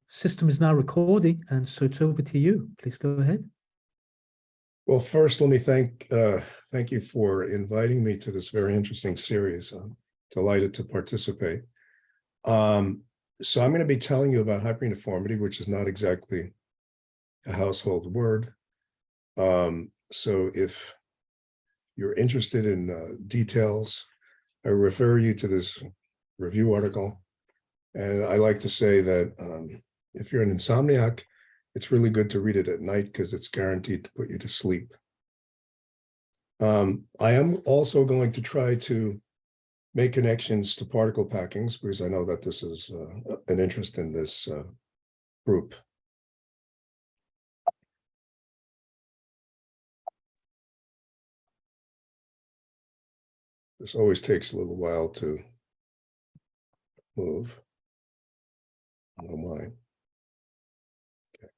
system is now recording, and so it's over to you. Please go ahead. Well, first, let me thank you for inviting me to this very interesting series. I'm delighted to participate. So I'm going to be telling you about hyperuniformity, which is not exactly a household word. So if you're interested in details, I refer you to this review article. And I like to say that if you're an insomniac, it's really good to read it at night because it's guaranteed to put you to sleep. I am also going to try to make connections to particle packings because I know that this is an interest in this group. This always takes a little while to move. No mind. Okay.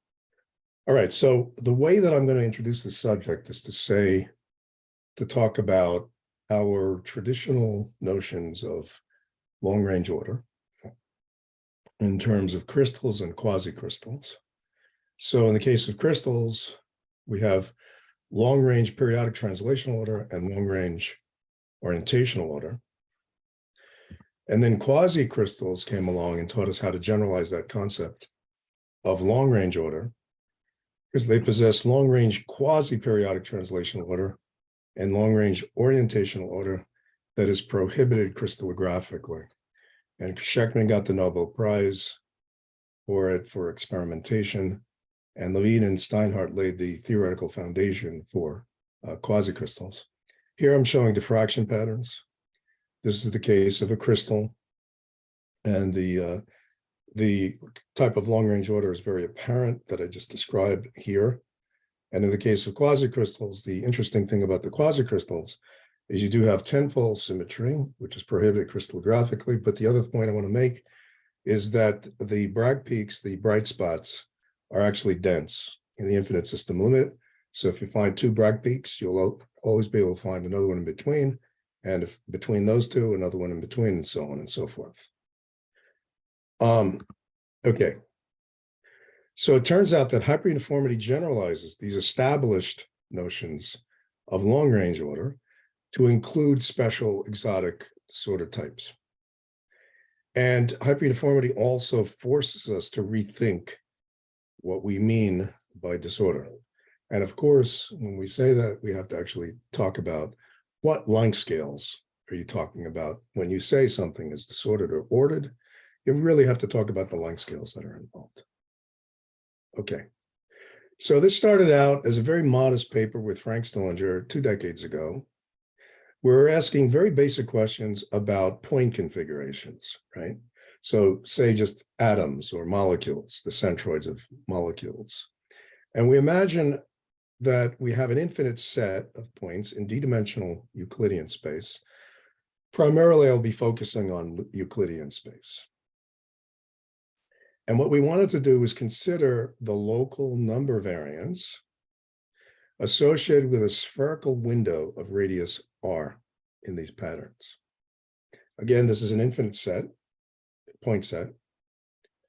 All right, so the way that I'm going to introduce the subject is to talk about our traditional notions of long-range order in terms of crystals and quasicrystals. So in the case of crystals, we have long-range periodic translational order and long-range orientational order. And then quasicrystals came along and taught us how to generalize that concept of long-range order because they possess long-range quasi-periodic translational order and long-range orientational order that is prohibited crystallographically. And Sheckman got the Nobel Prize for it for experimentation, and Levine and Steinhardt laid the theoretical foundation for quasicrystals. Here I'm showing diffraction patterns. This is the case of a crystal, and the type of long-range order is very apparent that I just described here. And in the case of quasicrystals, the interesting thing about the quasicrystals is you do have tenfold symmetry, which is prohibited crystallographically. But the other point I want to make is that the Bragg peaks, the bright spots, are actually dense in the infinite system limit. So if you find two Bragg peaks, you'll always be able to find another one in between. And if between those two, another one in between, and so on and so forth. Okay. So it turns out that hyperuniformity generalizes these established notions of long-range order to include special exotic disorder types. And hyperuniformity also forces us to rethink what we mean by disorder. And of course, when we say that, we have to actually talk about what length scales are you talking about when you say something is disordered or ordered. You really have to talk about the length scales that are involved. Okay, so this started out as a very modest paper with Frank Stillinger 2 decades ago. We were asking very basic questions about point configurations, right? So say just atoms or molecules, the centroids of molecules. And we imagine that we have an infinite set of points in d-dimensional Euclidean space. Primarily, I'll be focusing on Euclidean space. And what we wanted to do was consider the local number variance associated with a spherical window of radius r in these patterns. Again, this is an infinite set, point set,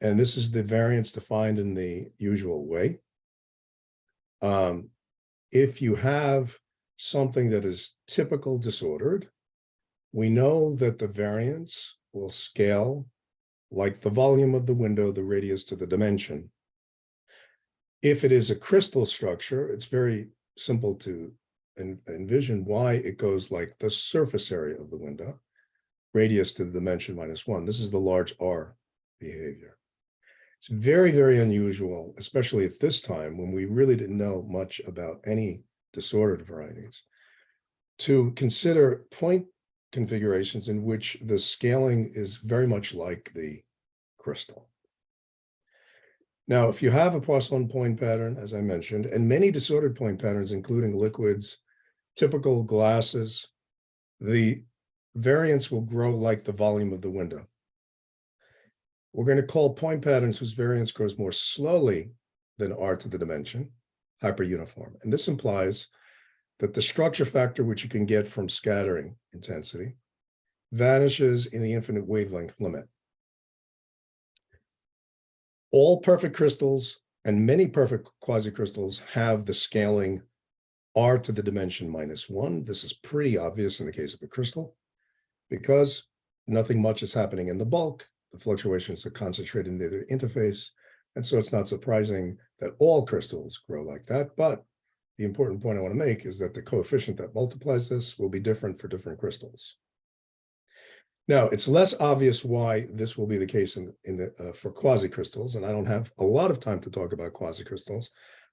and this is the variance defined in the usual way. If you have something that is typical disordered, we know that the variance will scale like the volume of the window, the radius to the dimension. If it is a crystal structure, it's very simple to envision why it goes like the surface area of the window, radius to the dimension -1. This is the large R behavior. It's very, very unusual, especially at this time when we really didn't know much about any disordered varieties, to consider point configurations in which the scaling is very much like the crystal. Now, if you have a porcelain point pattern, as I mentioned, and many disordered point patterns, including liquids, typical glasses, the variance will grow like the volume of the window. We're going to call point patterns whose variance grows more slowly than r to the dimension hyperuniform. And this implies that the structure factor, which you can get from scattering intensity, vanishes in the infinite wavelength limit. All perfect crystals and many perfect quasicrystals have the scaling r to the dimension -1. This is pretty obvious in the case of a crystal because nothing much is happening in the bulk. The fluctuations are concentrated in the interface. And so it's not surprising that all crystals grow like that. But the important point I want to make is that the coefficient that multiplies this will be different for different crystals. Now, it's less obvious why this will be the case for quasicrystals, and I don't have a lot of time to talk about quasicrystals,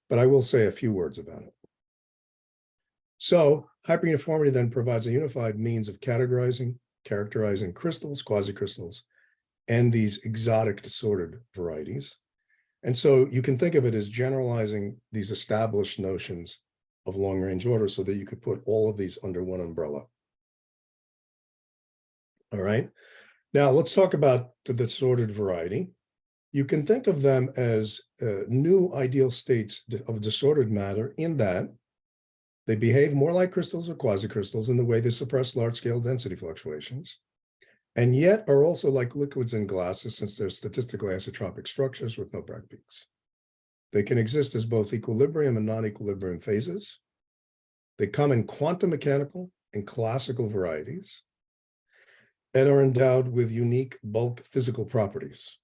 but I will say a few words about it. So hyperuniformity then provides a unified means of characterizing crystals, quasicrystals, and these exotic disordered varieties. And so you can think of it as generalizing these established notions of long-range order so that you could put all of these under one umbrella. All right. Now let's talk about the disordered variety. You can think of them as new ideal states of disordered matter in that they behave more like crystals or quasicrystals in the way they suppress large-scale density fluctuations, and yet are also like liquids and gases since they're statistically isotropic structures with no Bragg peaks. They can exist as both equilibrium and non-equilibrium phases. They come in quantum mechanical and classical varieties, and are endowed with unique bulk physical properties.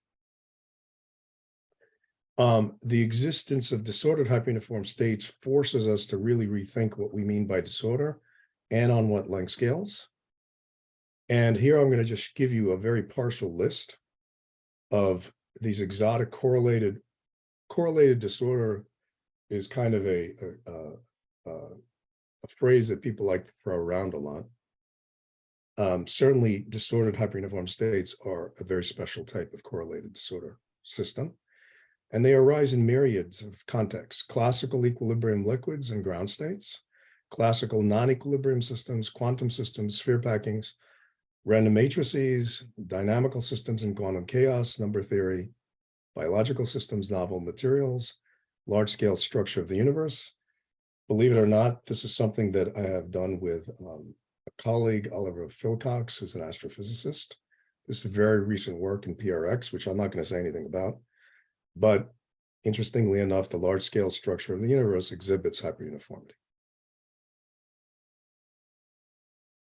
The existence of disordered hyperuniform states forces us to really rethink what we mean by disorder and on what length scales. And here I'm going to just give you a very partial list of these exotic correlated disorder is kind of a phrase that people like to throw around a lot. Certainly, disordered hyperuniform states are a very special type of correlated disorder system, and they arise in myriads of contexts: classical equilibrium liquids and ground states, classical non-equilibrium systems, quantum systems, sphere packings, random matrices, dynamical systems in quantum chaos, number theory, biological systems, novel materials, large-scale structure of the universe. Believe it or not, this is something that I have done with a colleague, Oliver Philcox, who's an astrophysicist. This is very recent work in PRX, which I'm not going to say anything about. But interestingly enough, the large-scale structure of the universe exhibits hyperuniformity.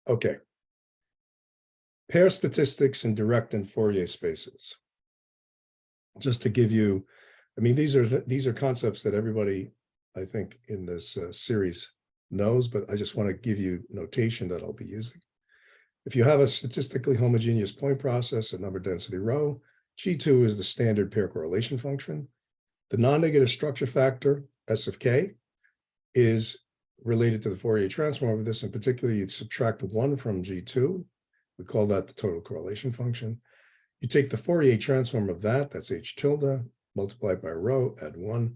Okay. Pair statistics in direct and Fourier spaces. Just to give you, I mean, these are concepts that everybody, I think, in this series knows, but I just want to give you notation that I'll be using. If you have a statistically homogeneous point process at number density rho, G2 is the standard pair correlation function. The non-negative structure factor, S of K, is related to the Fourier transform of this. In particular, you'd subtract 1 from G2. We call that the total correlation function. You take the Fourier transform of that, that's H tilde, multiplied by rho, add 1.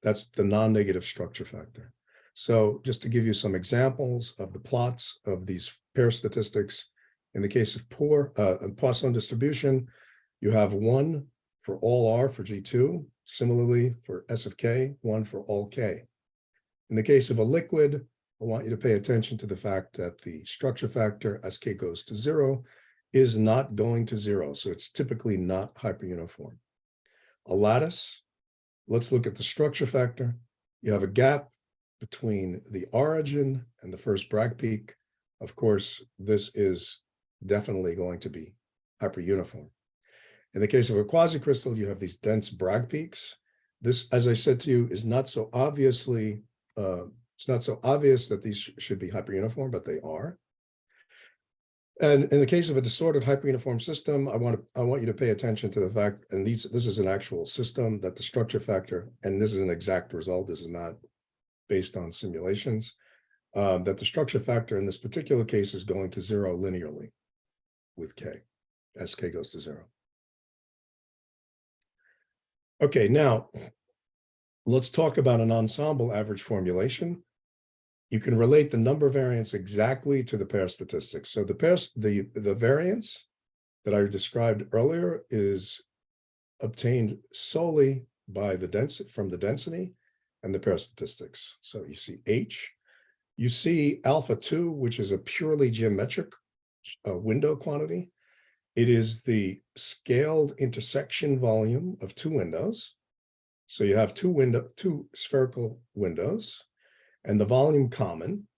That's the non-negative structure factor. So just to give you some examples of the plots of these pair statistics, in the case of Poisson distribution, you have 1 for all R for G2. Similarly, for S of K, 1 for all K. In the case of a liquid, I want you to pay attention to the fact that the structure factor as K goes to 0 is not going to 0. So it's typically not hyperuniform. A lattice, let's look at the structure factor. You have a gap between the origin and the first Bragg peak. Of course, this is definitely going to be hyperuniform. In the case of a quasicrystal, you have these dense Bragg peaks. This, as I said to you, is not so obviously, it's not so obvious that these should be hyperuniform, but they are. And in the case of a disordered hyperuniform system, I want you to pay attention to the fact, and this is an actual system, that the structure factor, and this is an exact result, this is not based on simulations, that the structure factor in this particular case is going to 0 linearly with K, as K goes to 0. Okay, now let's talk about an ensemble average formulation. You can relate the number variance exactly to the pair statistics. So the variance that I described earlier is obtained solely by the density, from the density and the pair statistics. So you see H, you see alpha 2, which is a purely geometric window quantity. It is the scaled intersection volume of two windows. So you have two spherical windows, and the volume common,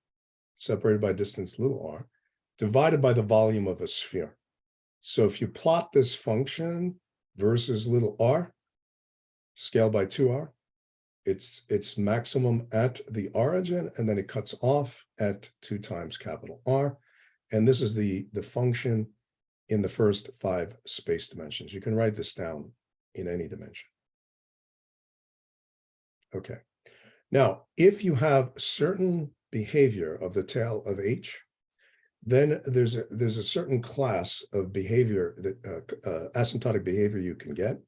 separated by distance little r, divided by the volume of a sphere. So if you plot this function versus little r, scaled by 2r, it's maximum at the origin, and then it cuts off at 2 times capital R. And this is the function in the first 5 space dimensions. You can write this down in any dimension. Okay. Now, if you have certain behavior of the tail of H, then there's a certain class of behavior, that asymptotic behavior you can get.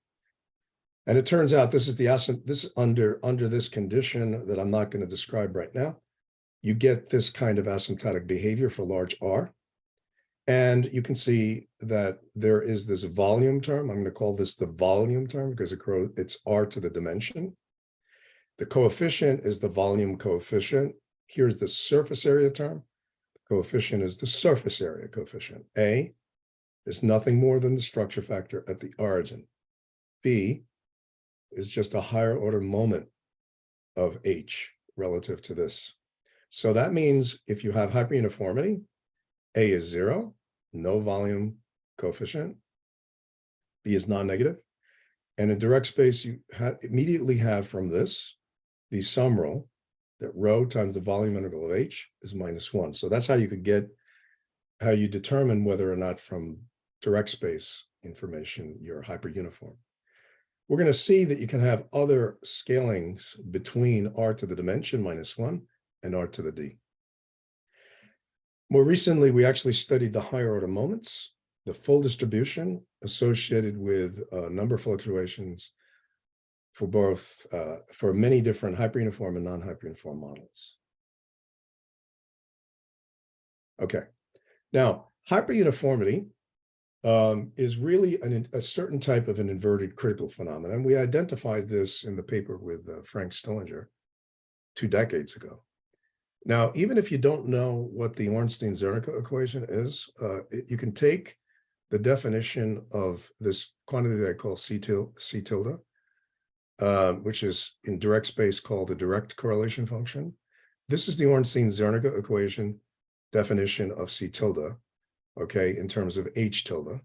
And it turns out this is under this condition that I'm not going to describe right now. You get this kind of asymptotic behavior for large R. And you can see that there is this volume term. I'm going to call this the volume term because it's R to the dimension. The coefficient is the volume coefficient. Here's the surface area term. The coefficient is the surface area coefficient. A is nothing more than the structure factor at the origin. B is just a higher order moment of H relative to this. So that means if you have hyperuniformity, A is 0, no volume coefficient. B is non-negative. And in direct space, you immediately have from this, the sum rule, that rho times the volume integral of H is -1. So that's how you could get, how you determine whether or not from direct space information you're hyperuniform. We're going to see that you can have other scalings between R to the dimension -1 and R to the D. More recently, we actually studied the higher order moments, the full distribution associated with number fluctuations for both, for many different hyperuniform and non-hyperuniform models. Okay, now hyperuniformity is really a certain type of an inverted critical phenomenon. We identified this in the paper with Frank Stillinger 2 decades ago. Now, even if you don't know what the Ornstein-Zernicke equation is, you can take the definition of this quantity that I call C tilde, which is in direct space called the direct correlation function. This is the Ornstein-Zernicke equation definition of C tilde, okay, in terms of H tilde.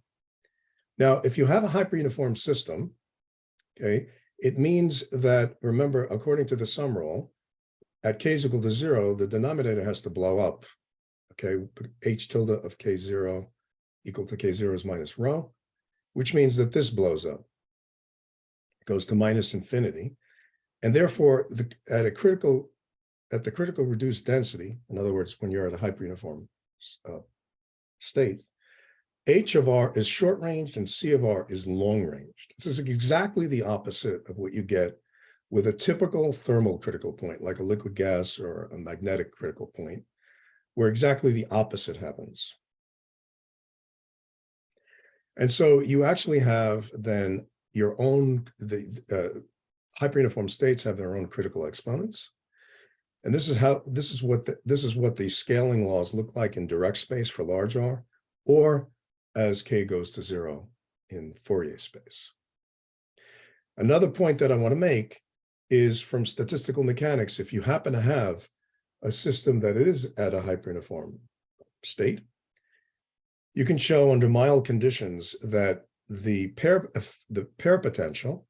Now, if you have a hyperuniform system, okay, it means that, remember, according to the sum rule, at k is equal to 0, the denominator has to blow up, okay? H tilde of k0 equal to k0 is minus rho, which means that this blows up. It goes to -infinity. And therefore, at the critical reduced density, in other words, when you're at a hyperuniform state, H of R is short-ranged and C of R is long-ranged. This is exactly the opposite of what you get with a typical thermal critical point, like a liquid gas or a magnetic critical point, where exactly the opposite happens. And so you actually have then your own, hyperuniform states have their own critical exponents. And this is what the scaling laws look like in direct space for large R, or as k goes to 0 in Fourier space. Another point that I want to make is from statistical mechanics, if you happen to have a system that is at a hyperuniform state, you can show under mild conditions that the pair potential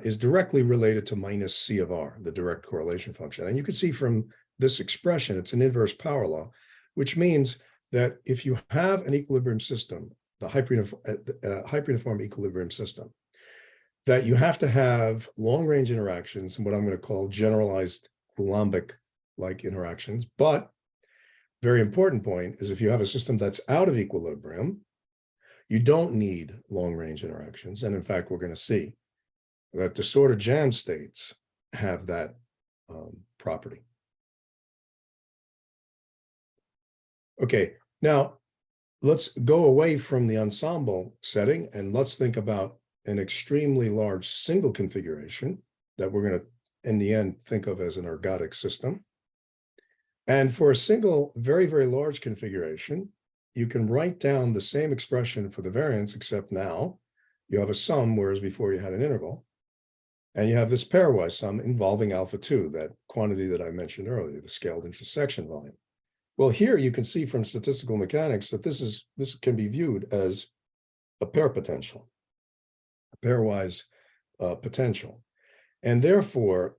is directly related to minus C of R, the direct correlation function. And you can see from this expression, it's an inverse power law, which means that if you have an equilibrium system, the hyperuniform equilibrium system, that you have to have long-range interactions and what I'm going to call generalized Coulombic-like interactions. But very important point is if you have a system that's out of equilibrium, you don't need long-range interactions. And in fact, we're going to see that disordered jam states have that property. Okay, now let's go away from the ensemble setting and let's think about an extremely large single configuration that we're going to, in the end, think of as an ergodic system. And for a single, very, very large configuration, you can write down the same expression for the variance, except now you have a sum, whereas before you had an integral. And you have this pairwise sum involving alpha 2, that quantity that I mentioned earlier, the scaled intersection volume. Well, here you can see from statistical mechanics that this can be viewed as a pair potential, a pairwise potential. And therefore,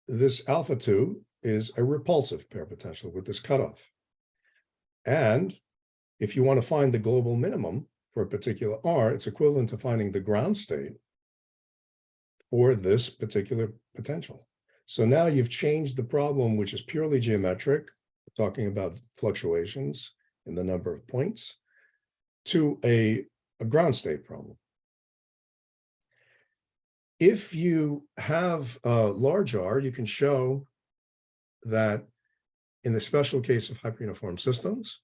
this alpha 2 is a repulsive pair potential with this cutoff. And if you want to find the global minimum for a particular R, it's equivalent to finding the ground state for this particular potential. So now you've changed the problem, which is purely geometric, talking about fluctuations in the number of points, to a ground state problem. If you have a large R, you can show that in the special case of hyperuniform systems,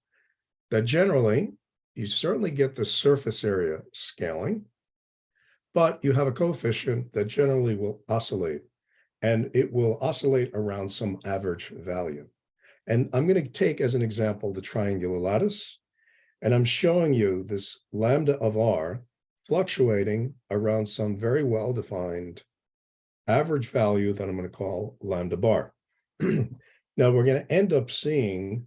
that generally you certainly get the surface area scaling, but you have a coefficient that generally will oscillate, and it will oscillate around some average value. And I'm going to take as an example the triangular lattice, and I'm showing you this lambda of R fluctuating around some very well-defined average value that I'm going to call lambda bar. Now we're going to end up seeing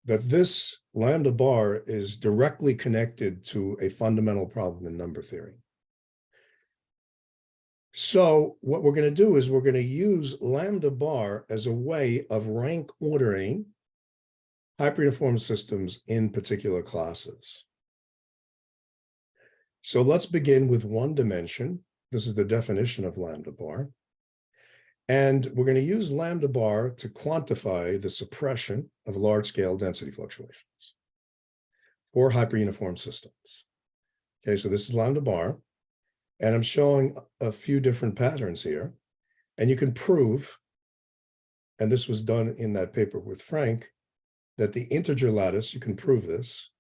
that this lambda bar is directly connected to a fundamental problem in number theory. So what we're going to do is we're going to use lambda bar as a way of rank ordering hyperuniform systems in particular classes. So let's begin with one dimension. This is the definition of lambda bar. And we're going to use lambda bar to quantify the suppression of large-scale density fluctuations for hyperuniform systems. Okay, so this is lambda bar. And I'm showing a few different patterns here. And you can prove, and this was done in that paper with Frank, that the integer lattice, you can prove this,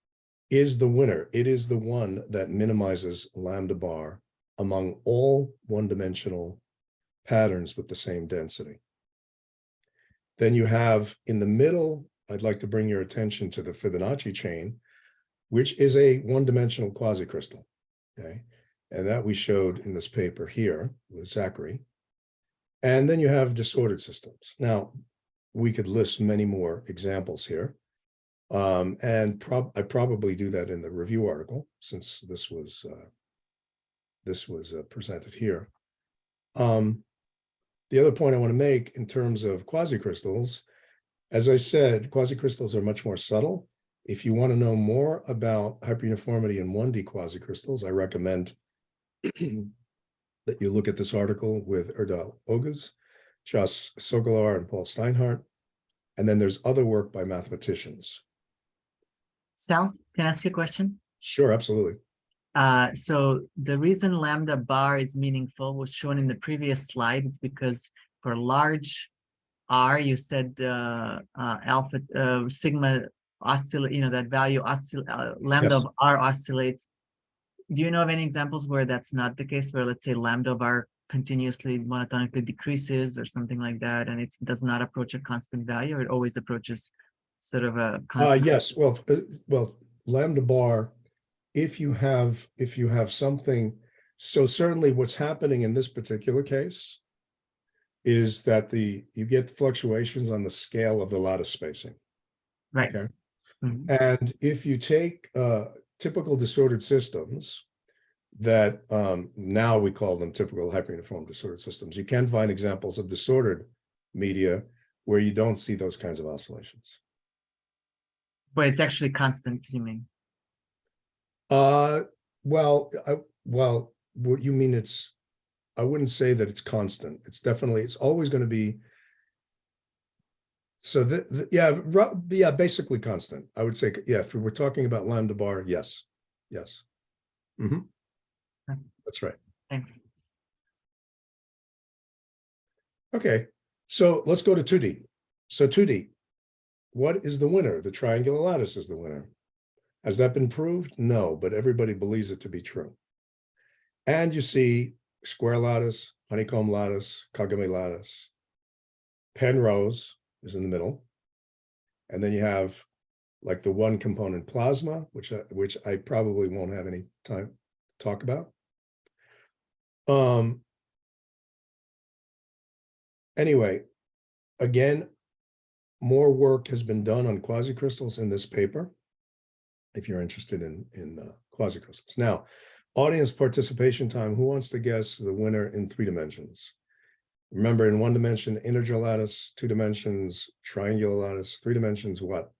is the winner. It is the one that minimizes lambda bar among all one-dimensional patterns with the same density. Then you have in the middle, I'd like to bring your attention to the Fibonacci chain, which is a one-dimensional quasicrystal, okay? And that we showed in this paper here with Zachary. And then you have disordered systems. Now, we could list many more examples here. I probably do that in the review article, since this was presented here. The other point I want to make in terms of quasicrystals, as I said, quasicrystals are much more subtle. If you want to know more about hyperuniformity in 1D quasicrystals, I recommend that you look at this article with Erdal Oguz, Josh Sogalar, and Paul Steinhardt. And then there's other work by mathematicians. Sal, can I ask you a question? Sure, absolutely. So the reason lambda bar is meaningful was shown in the previous slide. It's because for large R, you said sigma oscillate, that value lambda Yes. of R oscillates. Do you know of any examples where that's not the case, where let's say lambda of R continuously monotonically decreases or something like that, and it does not approach a constant value, or it always approaches sort of a constant? Yes, well, lambda bar, if you have something, so certainly what's happening in this particular case is that you get fluctuations on the scale of the lattice spacing. Right. Okay. Mm-hmm. And if you take typical disordered systems that now we call them typical hyperuniform disordered systems, you can find examples of disordered media where you don't see those kinds of oscillations. But it's actually constant, you mean? Well, what you mean I wouldn't say that it's constant. It's always going to be. So yeah, basically constant. I would say, yeah, if we're talking about lambda bar, yes. Mm-hmm. That's right. Thanks. Okay, so let's go to 2D. So 2D, what is the winner? The triangular lattice is the winner. Has that been proved? No, but everybody believes it to be true. And you see square lattice, honeycomb lattice, Kagame lattice. Penrose is in the middle. And then you have like the one component plasma, which I probably won't have any time to talk about. Anyway, again, more work has been done on quasicrystals in this paper, if you're interested in quasicrystals. Now, audience participation time. Who wants to guess the winner in 3 dimensions? Remember, in 1 dimension, integer lattice, 2 dimensions, triangular lattice, 3 dimensions, what?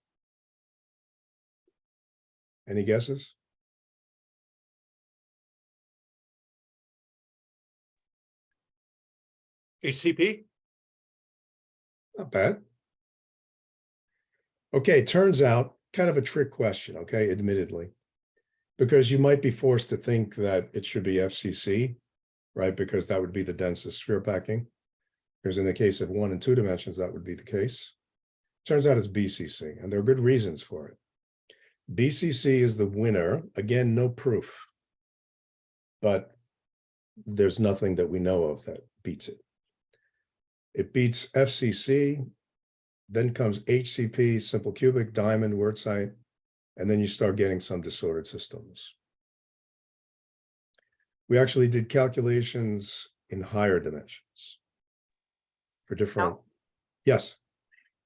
Any guesses? HCP? Not bad. Okay, turns out, kind of a trick question, okay, admittedly, because you might be forced to think that it should be FCC, right? Because that would be the densest sphere packing. Because in the case of 1 and 2 dimensions, that would be the case. Turns out it's BCC, and there are good reasons for it. BCC is the winner. Again, no proof, but there's nothing that we know of that beats it. It beats FCC, then comes HCP, simple cubic, diamond, Wurtzite, and then you start getting some disordered systems. We actually did calculations in higher dimensions for different, yes.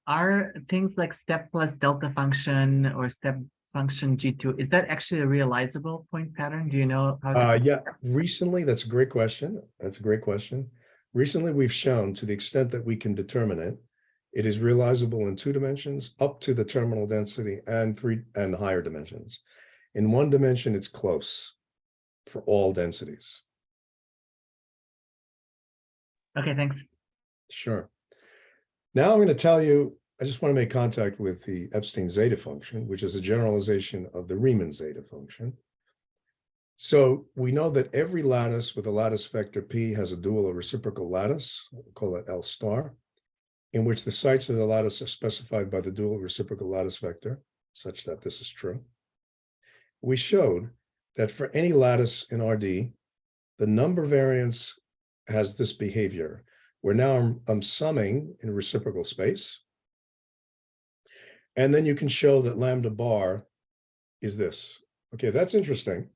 Are things like step plus delta function or step function G2, is that actually a realizable point pattern? Do you know how? Yeah, recently, that's a great question. That's a great question. Recently, we've shown, to the extent that we can determine it, it is realizable in 2 dimensions up to the terminal density and 3 and higher dimensions. In 1 dimension, it's close for all densities. Okay, thanks. Sure. Now I'm going to tell you, I just want to make contact with the Epstein zeta function, which is a generalization of the Riemann zeta function. So we know that every lattice with a lattice vector P has a dual or reciprocal lattice, we'll call it L star, in which the sites of the lattice are specified by the dual reciprocal lattice vector, such that this is true. We showed that for any lattice in RD, the number variance has this behavior, where now I'm summing in reciprocal space. And then you can show that lambda bar is this. Okay, that's interesting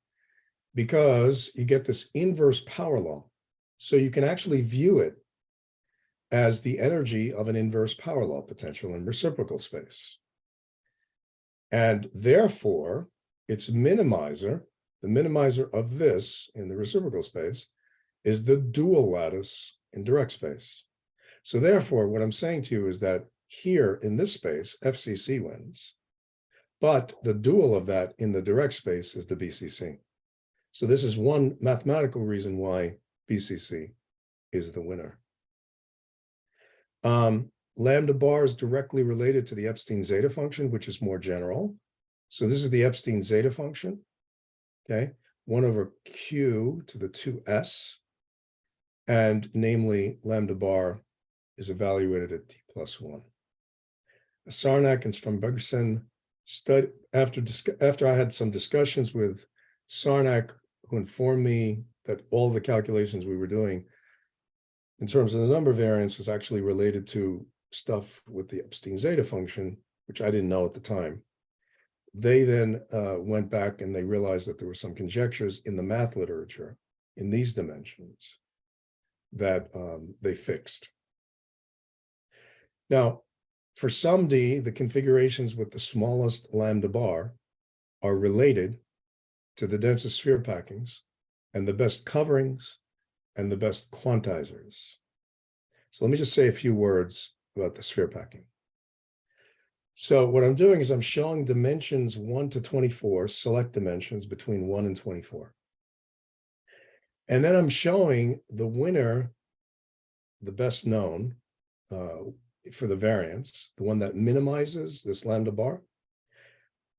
because you get this inverse power law. So you can actually view it as the energy of an inverse power law potential in reciprocal space. And therefore, its minimizer, the minimizer of this in the reciprocal space, is the dual lattice in direct space. So therefore, what I'm saying to you is that here in this space, FCC wins, but the dual of that in the direct space is the BCC. So this is one mathematical reason why BCC is the winner. Lambda bar is directly related to the Epstein zeta function, which is more general. So this is the Epstein zeta function, okay? 1 over Q to the 2S, and namely lambda bar is evaluated at t+1. Sarnak and Strombergsen studied, after I had some discussions with Sarnak, who informed me that all the calculations we were doing in terms of the number variance was actually related to stuff with the Epstein zeta function, which I didn't know at the time. They then went back and they realized that there were some conjectures in the math literature in these dimensions that they fixed. Now, for some D, the configurations with the smallest lambda bar are related to the densest sphere packings and the best coverings and the best quantizers. So let me just say a few words about the sphere packing. So what I'm doing is I'm showing dimensions 1 to 24, select dimensions between 1 and 24. And then I'm showing the winner, the best known for the variance, the one that minimizes this lambda bar,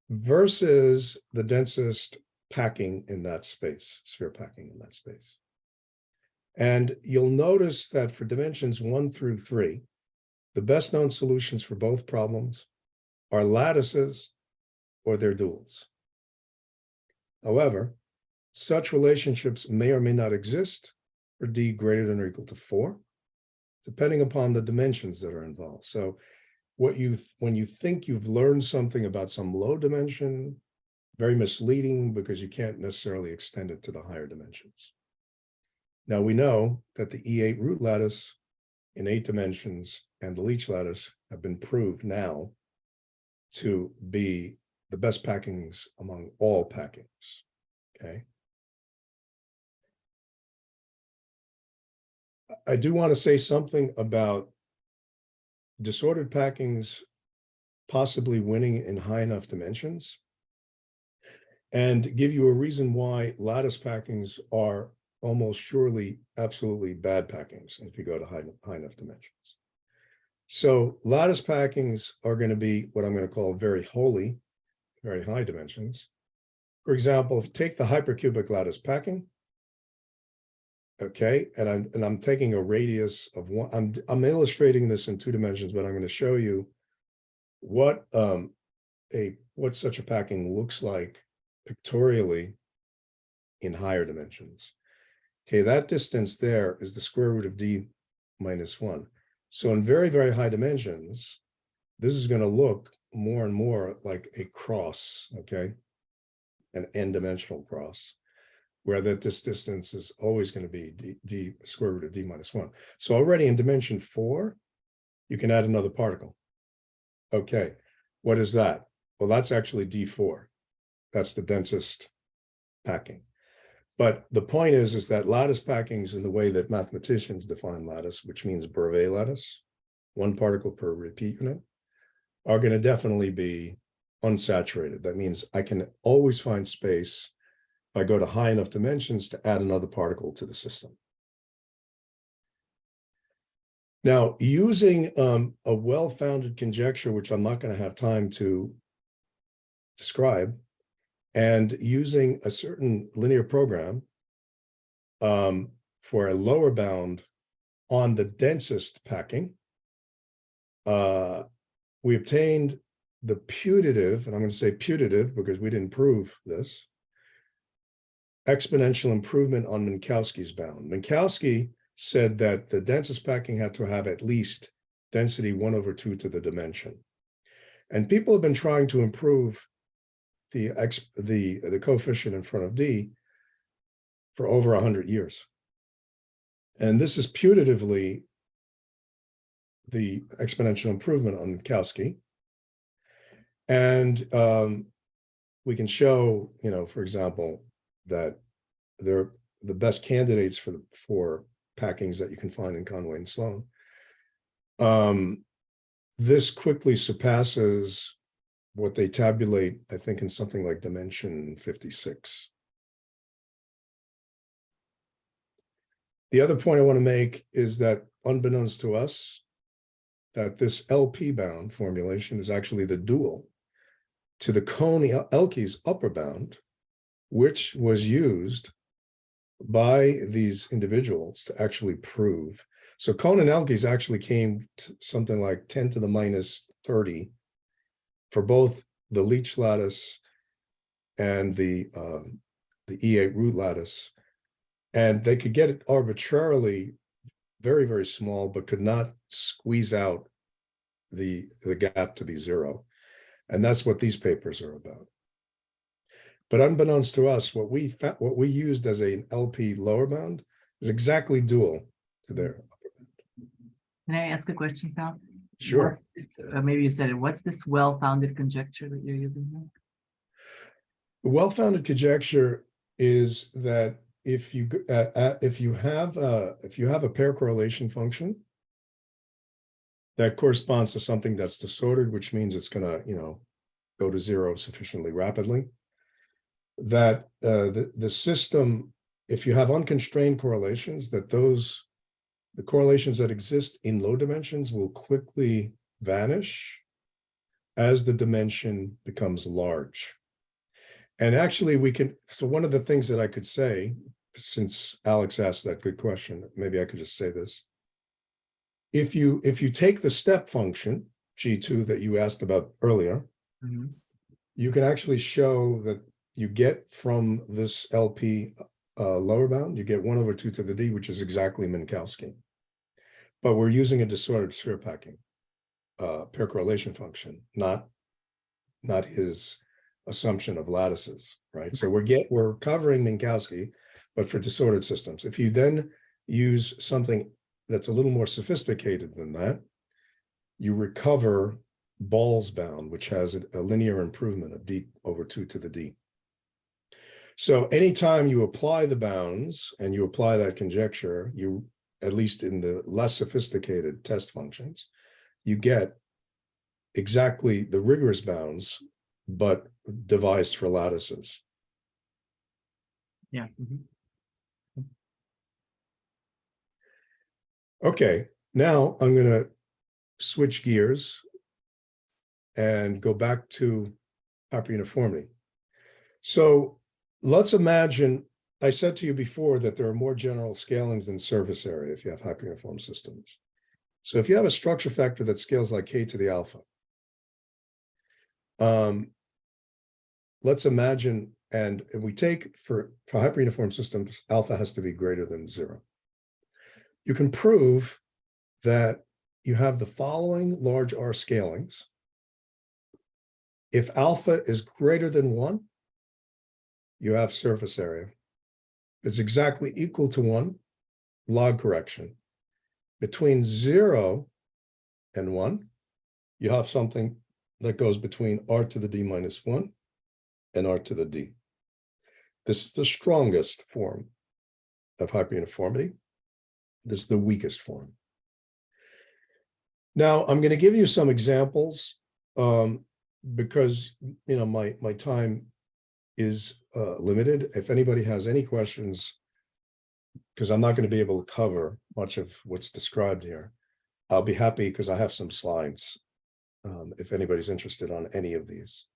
versus the densest packing in that space, sphere packing in that space. And you'll notice that for dimensions 1 through 3, the best known solutions for both problems are lattices or their duals. However, such relationships may or may not exist for D greater than or equal to 4, depending upon the dimensions that are involved. So when you think you've learned something about some low dimension, very misleading because you can't necessarily extend it to the higher dimensions. Now we know that the E8 root lattice in 8 dimensions and the Leech lattice have been proved now to be the best packings among all packings, okay? I do want to say something about disordered packings possibly winning in high enough dimensions, and give you a reason why lattice packings are almost surely absolutely bad packings if you go to high enough dimensions. So lattice packings are going to be what I'm going to call very holy, very high dimensions. For example, take the hypercubic lattice packing. Okay, and I'm taking a radius of one. I'm illustrating this in 2 dimensions, but I'm going to show you what such a packing looks like pictorially in higher dimensions. Okay, that distance there is the square root of d minus 1. So in very, very high dimensions, this is going to look more and more like a cross, okay, an n-dimensional cross, where that this distance is always going to be d square root of d minus 1. So already in dimension 4, you can add another particle. Okay, what is that? Well, that's actually d4. That's the densest packing. But the point is that lattice packings in the way that mathematicians define lattice, which means Brouvet lattice, 1 particle per repeat unit, are going to definitely be unsaturated. That means I can always find space if I go to high enough dimensions to add another particle to the system. Now, using a well-founded conjecture, which I'm not going to have time to describe, and using a certain linear program for a lower bound on the densest packing, we obtained the putative, and I'm going to say putative because we didn't prove this, exponential improvement on Minkowski's bound. Minkowski said that the densest packing had to have at least density 1/2 to the dimension. And people have been trying to improve the coefficient in front of D for over 100 years. And this is putatively the exponential improvement on Minkowski. And we can show, for example, that they're the best candidates for packings that you can find in Conway and Sloan. This quickly surpasses what they tabulate, I think, in something like dimension 56. The other point I want to make is that, unbeknownst to us, that this LP bound formulation is actually the dual to the Cohn-Elke's upper bound, which was used by these individuals to actually prove. So Cohn and Elke's actually came to something like 10 to the minus 30 for both the Leech lattice and the E8 root lattice. And they could get it arbitrarily very, very small, but could not squeeze out the gap to be 0. And that's what these papers are about. But unbeknownst to us, what we used as an LP lower bound is exactly dual to their upper bound. Can I ask a question, Sal? Sure. Maybe you said it. What's this well-founded conjecture that you're using here? The well-founded conjecture is that if you have a pair correlation function that corresponds to something that's disordered, which means it's going to go to 0 sufficiently rapidly, that the system, if you have unconstrained correlations, that the correlations that exist in low dimensions will quickly vanish as the dimension becomes large. And actually so one of the things that I could say, since Alex asked that good question, maybe I could just say this. If you take the step function, G2, that you asked about earlier, you can actually show that you get from this LP lower bound, you get 1/2 to the D, which is exactly Minkowski. But we're using a disordered sphere packing. pair correlation function, not his assumption of lattices, right? So we're covering Minkowski, but for disordered systems. If you then use something that's a little more sophisticated than that, you recover Ball's bound, which has a linear improvement of d over 2 to the d. So anytime you apply the bounds and you apply that conjecture, you, at least in the less sophisticated test functions, you get exactly the rigorous bounds, but devised for lattices. Yeah. Okay, now I'm going to switch gears and go back to hyperuniformity. So let's imagine, I said to you before that there are more general scalings than surface area if you have hyperuniform systems. So if you have a structure factor that scales like k to the alpha, let's imagine, and we take for hyperuniform systems, alpha has to be greater than 0. You can prove that you have the following large R scalings. If alpha is greater than 1, you have surface area. If it's exactly equal to 1, log correction. Between 0 and 1, you have something that goes between R to the d minus 1 and R to the d. This is the strongest form of hyperuniformity. This is the weakest form. Now, I'm going to give you some examples because, you know, my time is limited. If anybody has any questions, because I'm not going to be able to cover much of what's described here, I'll be happy because I have some slides if anybody's interested on any of these.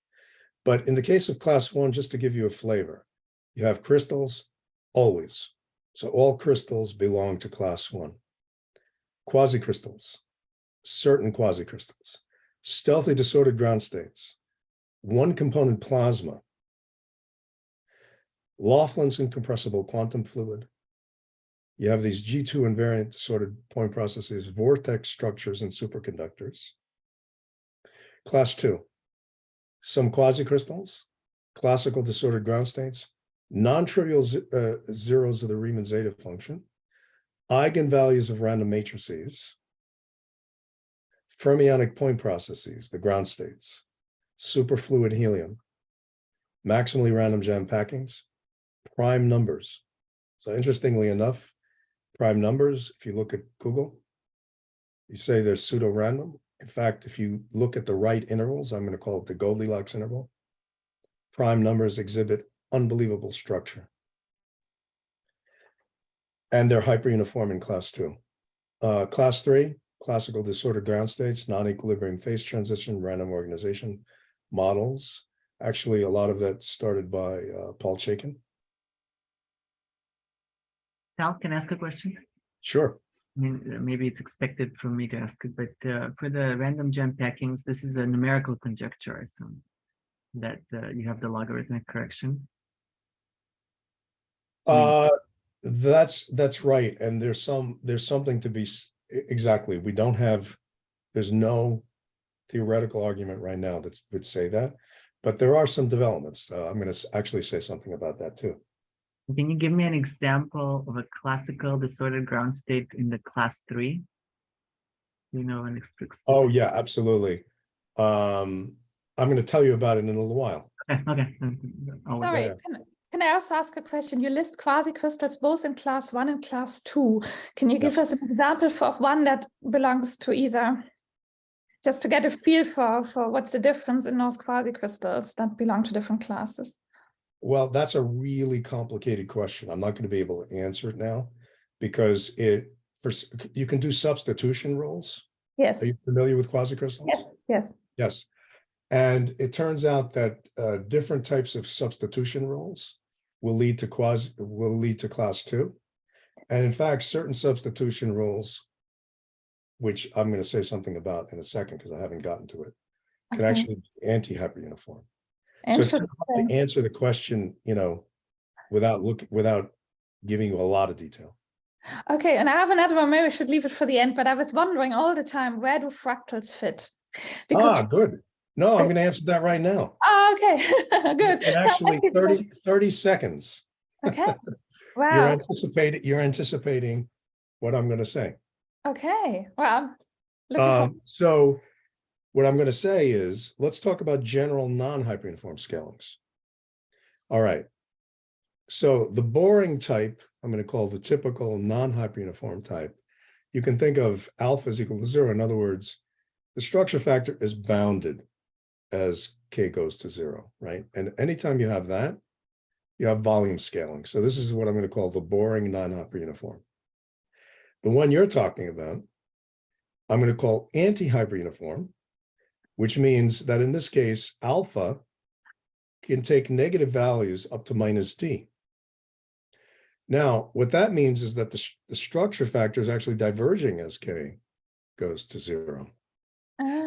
But in the case of class 1, just to give you a flavor, you have crystals always. So all crystals belong to class 1. Quasicrystals, certain quasicrystals, stealthy disordered ground states, one component plasma, Laughlin's incompressible quantum fluid. You have these G2 invariant disordered point processes, vortex structures, and superconductors. Class 2, some quasicrystals, classical disordered ground states, non-trivial zeros of the Riemann zeta function, eigenvalues of random matrices, fermionic point processes, the ground states, superfluid helium, maximally random jam packings, prime numbers. So interestingly enough, prime numbers, if you look at Google, you say they're pseudo-random. In fact, if you look at the right intervals, I'm going to call it the Goldilocks interval, prime numbers exhibit unbelievable structure. And they're hyperuniform in class 2. Class 3, classical disordered ground states, non-equilibrium phase transition, random organization models. Actually, a lot of that started by Paul Chaikin. Sal, can I ask a question? Sure. I mean, maybe it's expected from me to ask it, but for the random jam packings, this is a numerical conjecture, I assume, that you have the logarithmic correction. That's right. And there's something to be exactly. We don't have, there's no theoretical argument right now that would say that, but there are some developments. I'm going to actually say something about that too. Can you give me an example of a classical disordered ground state in the class 3? You know, an Oh yeah, absolutely. I'm going to tell you about it in a little while. Okay. Sorry, can I also ask a question? You list quasicrystals both in class 1 and class 2. Can you give us an example of one that belongs to either? Just to get a feel for what's the difference in those quasicrystals that belong to different classes. Well, that's a really complicated question. I'm not going to be able to answer it now because you can do substitution rules. Yes. Are you familiar with quasicrystals? Yes. Yes. Yes. And it turns out that different types of substitution rules will lead to class 2. And in fact, certain substitution rules, which I'm going to say something about in a second because I haven't gotten to it, can actually be anti-hyperuniform. So it's hard to answer the question, you know, without giving you a lot of detail. Okay, and I have another one. Maybe I should leave it for the end. But I was wondering all the time, where do fractals fit? Because Good. No, I'm going to answer that right now. okay, good. In So actually thank you. 30 seconds. Okay. You're Wow. anticipating what I'm going to say. Okay. Well, looking forward. So what I'm going to say is, let's talk about general non-hyperuniform scalings. All right. So the boring type, I'm going to call the typical non-hyperuniform type. You can think of alpha is equal to 0. In other words, the structure factor is bounded as k goes to 0, right? And anytime you have that, you have volume scaling. So this is what I'm going to call the boring non-hyperuniform. The one you're talking about, I'm going to call anti-hyperuniform, which means that in this case, alpha can take negative values up to -d. Now, what that means is that the structure factor is actually diverging as k goes to 0.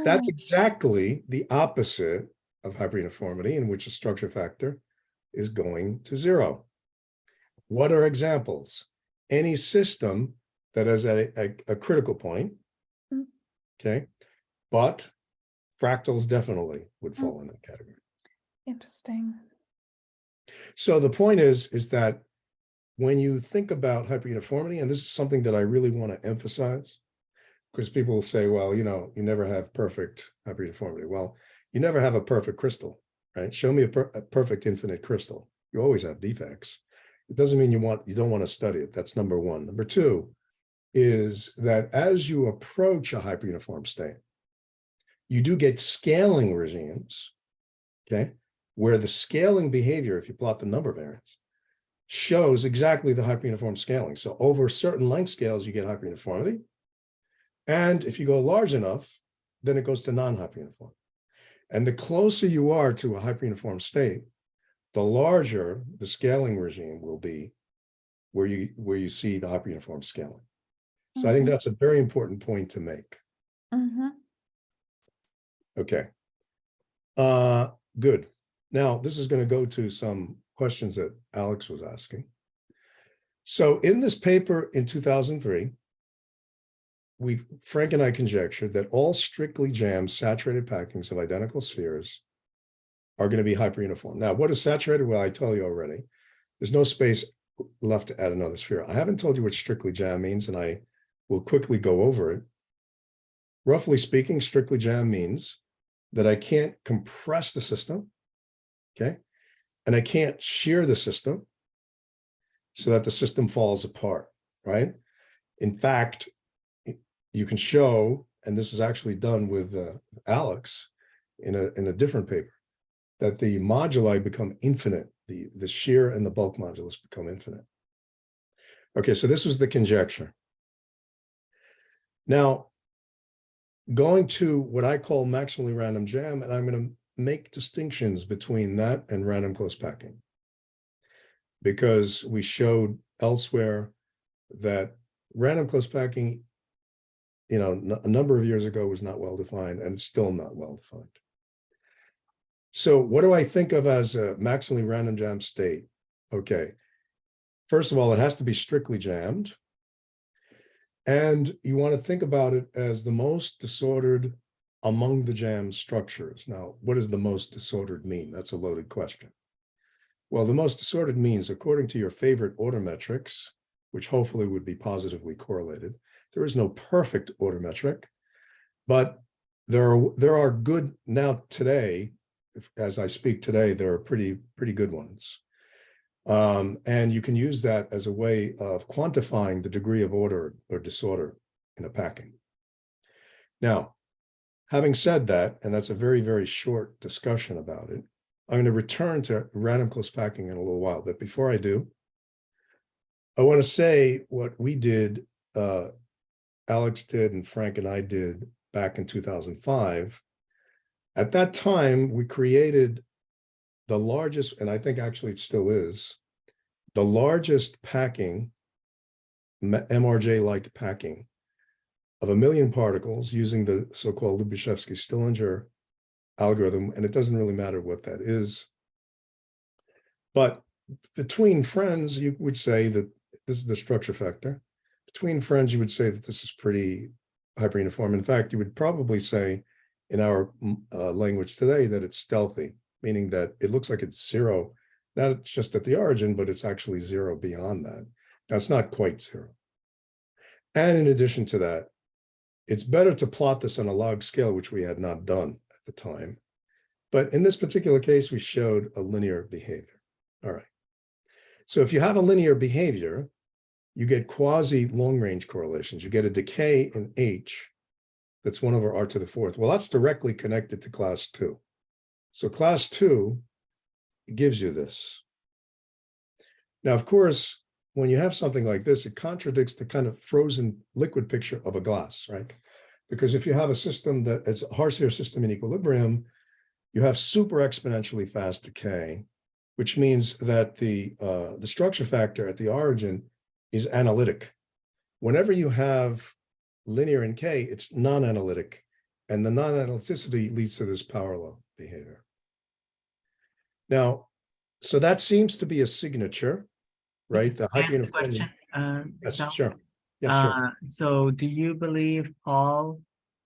That's exactly the opposite of hyperuniformity, in which the structure factor is going to 0. What are examples? Any system that has a critical point, okay, but fractals definitely would fall in that category. Interesting. So the point is that when you think about hyperuniformity, and this is something that I really want to emphasize, because people will say, well, you know, you never have perfect hyperuniformity. Well, you never have a perfect crystal, right? Show me a perfect infinite crystal. You always have defects. It doesn't mean you don't want to study it. That's number one. Number two is that as you approach a hyperuniform state, you do get scaling regimes, okay, where the scaling behavior, if you plot the number variance, shows exactly the hyperuniform scaling. So over certain length scales, you get hyperuniformity. And if you go large enough, then it goes to non-hyperuniform. And the closer you are to a hyperuniform state, the larger the scaling regime will be where you see the hyperuniform scaling. So I think that's a very important point to make. Okay. Good. Now, this is going to go to some questions that Alex was asking. So in this paper in 2003, Frank and I conjectured that all strictly jammed saturated packings of identical spheres are going to be hyperuniform. Now, what is saturated? Well, I tell you already. There's no space left to add another sphere. I haven't told you what strictly jammed means, and I will quickly go over it. Roughly speaking, strictly jammed means that I can't compress the system, okay? And I can't shear the system so that the system falls apart, right? In fact, you can show, and this is actually done with Alex in a different paper, that the moduli become infinite. The shear and the bulk modulus become infinite. Okay, so this was the conjecture. Now, going to what I call maximally random jam, and I'm going to make distinctions between that and random close packing, because we showed elsewhere that random close packing, you know, a number of years ago was not well defined, and it's still not well defined. So what do I think of as a maximally random jam state? Okay, first of all, it has to be strictly jammed. And you want to think about it as the most disordered among the jam structures. Now, what does the most disordered mean? That's a loaded question. Well, the most disordered means, according to your favorite order metrics, which hopefully would be positively correlated, there is no perfect order metric, but there are good now today. As I speak today, there are pretty good ones. And you can use that as a way of quantifying the degree of order or disorder in a packing. Now, having said that, and that's a very, very short discussion about it, I'm going to return to random close packing in a little while. But before I do, I want to say what we did, Alex did, and Frank and I did back in 2005. At that time, we created the largest, and I think actually it still is, the largest packing, MRJ-like packing of 1 million particles using the so-called Lubashevsky-Stillinger algorithm, and it doesn't really matter what that is. But between friends, you would say that this is the structure factor. Between friends, you would say that this is pretty hyperuniform. In fact, you would probably say in our language today that it's stealthy, meaning that it looks like it's zero, not just at the origin, but it's actually zero beyond that. Now, it's not quite zero. And in addition to that, it's better to plot this on a log scale, which we had not done at the time. But in this particular case, we showed a linear behavior. All right. So if you have a linear behavior, you get quasi-long-range correlations. You get a decay in H that's 1 over R to the 4th. Well, that's directly connected to class 2. So class 2 gives you this. Now, of course, when you have something like this, it contradicts the kind of frozen liquid picture of a glass, right? Because if you have a system that is a Harsier system in equilibrium, you have super exponentially fast decay, which means that the structure factor at the origin is analytic. Whenever you have linear in K, it's non-analytic, and the non-analyticity leads to this power law behavior. Now, so that seems to be a signature, right? The hyperuniformity. Question, Yes, Sal? sure. Yeah, sure. So do you believe Paul,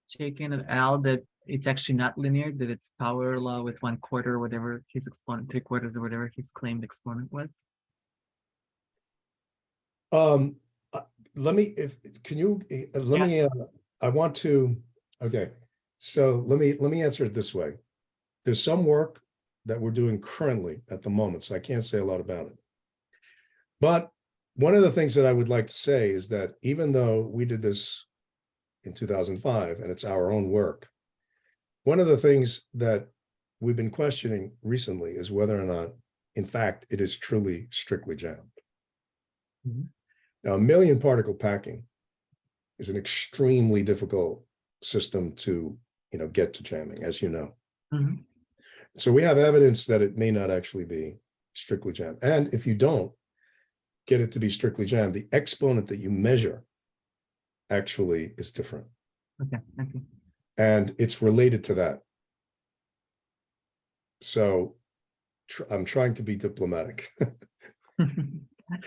Chaikin, et al. That it's actually not linear, that it's power law with 1/4, whatever his exponent, 3/4, or whatever his claimed exponent was? Let me, I want to, okay. So let me answer it this way. There's some work that we're doing currently at the moment, so I can't say a lot about it. But one of the things that I would like to say is that even though we did this in 2005 and it's our own work, one of the things that we've been questioning recently is whether or not, in fact, it is truly strictly jammed. Mm-hmm. Now, 1,000,000 particle packing is an extremely difficult system to, get to jamming, as you know. Mm-hmm. So we have evidence that it may not actually be strictly jammed. And if you don't get it to be strictly jammed, the exponent that you measure actually is different. Okay, thank you. And it's related to that. So I'm trying to be diplomatic.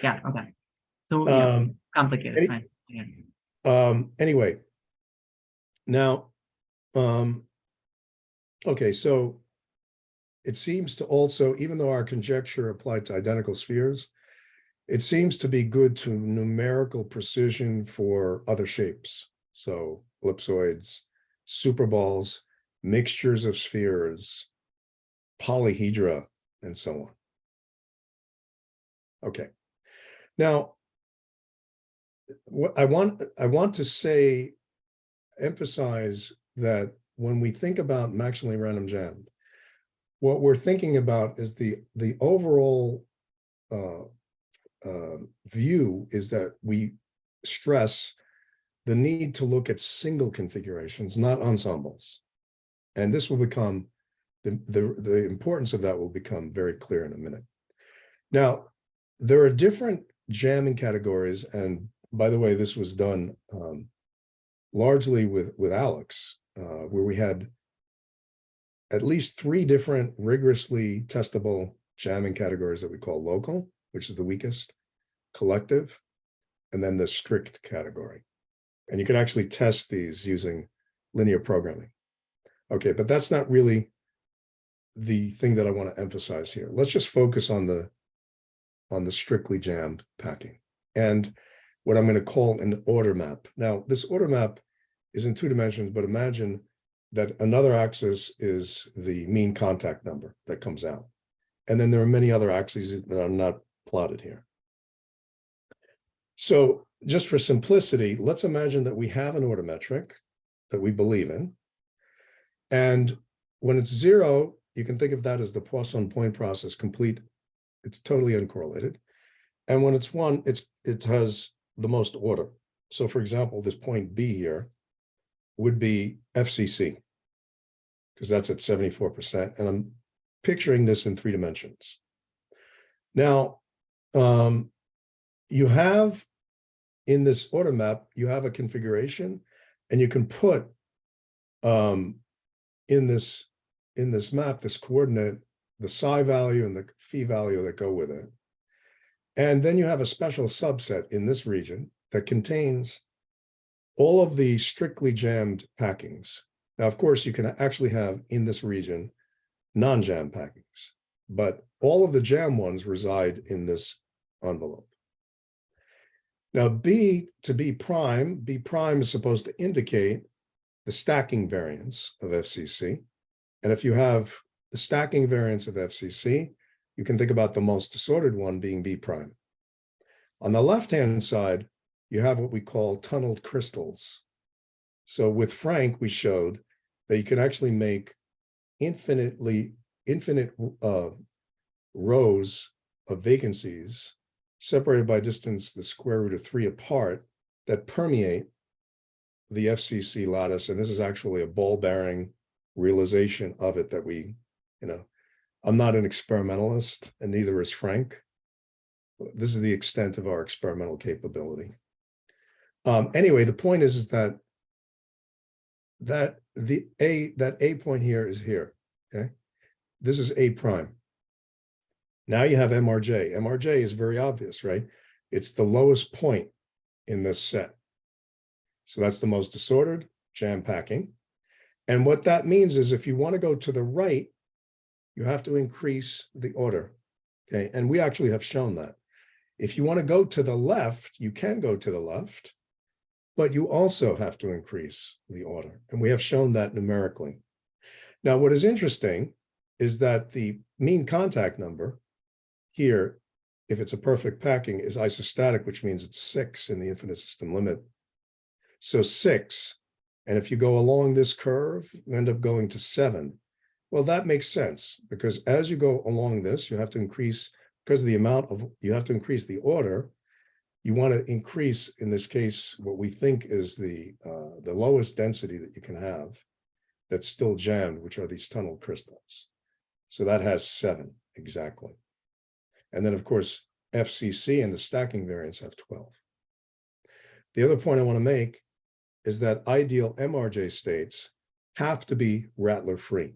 Yeah, okay. So yeah, complicated, fine. Yeah. Anyway, now, okay, so it seems to also, even though our conjecture applied to identical spheres, it seems to be good to numerical precision for other shapes. So ellipsoids, superballs, mixtures of spheres, polyhedra, and so on. Okay. Now, what I want to say, emphasize that when we think about maximally random jammed, what we're thinking about is the overall view is that we stress the need to look at single configurations, not ensembles. And this will become, the importance of that will become very clear in a minute. Now, there are different jamming categories, and by the way, this was done largely with Alex, where we had at least 3 different rigorously testable jamming categories that we call local, which is the weakest, collective, and then the strict category. And you can actually test these using linear programming. Okay, but that's not really the thing that I want to emphasize here. Let's just focus on the strictly jammed packing and what I'm going to call an order map. Now, this order map is in 2 dimensions, but imagine that another axis is the mean contact number that comes out. And then there are many other axes that are not plotted here. So just for simplicity, let's imagine that we have an order metric that we believe in. And when it's 0, you can think of that as the Poisson point process complete. It's totally uncorrelated. And when it's 1, it has the most order. So for example, this point B here would be FCC, because that's at 74%. And I'm picturing this in 3 dimensions. Now, you have in this order map, you have a configuration, and you can put in this map, this coordinate, the psi value and the phi value that go with it. And then you have a special subset in this region that contains all of the strictly jammed packings. Now, of course, you can actually have in this region non-jam packings, but all of the jam ones reside in this envelope. Now, B to B prime is supposed to indicate the stacking variance of FCC. And if you have the stacking variance of FCC, you can think about the most disordered one being B prime. On the left-hand side, you have what we call tunneled crystals. So with Frank, we showed that you can actually make infinite rows of vacancies separated by distance the square root of 3 apart that permeate the FCC lattice. And this is actually a ball-bearing realization of it that we, I'm not an experimentalist, and neither is Frank. This is the extent of our experimental capability. Anyway, the point is that A point here is here, okay? This is A prime. Now you have MRJ. MRJ is very obvious, right? It's the lowest point in this set. So that's the most disordered jam packing. And what that means is if you want to go to the right, you have to increase the order, okay? And we actually have shown that. If you want to go to the left, you can go to the left, but you also have to increase the order. And we have shown that numerically. Now, what is interesting is that the mean contact number here, if it's a perfect packing, is isostatic, which means it's 6 in the infinite system limit. So 6, and if you go along this curve, you end up going to 7. Well, that makes sense, because as you go along this, you have to increase, because of the amount of, you have to increase the order. You want to increase, in this case, what we think is the lowest density that you can have that's still jammed, which are these tunnel crystals. So that has 7 exactly. And then, of course, FCC and the stacking variance have 12. The other point I want to make is that ideal MRJ states have to be rattler-free.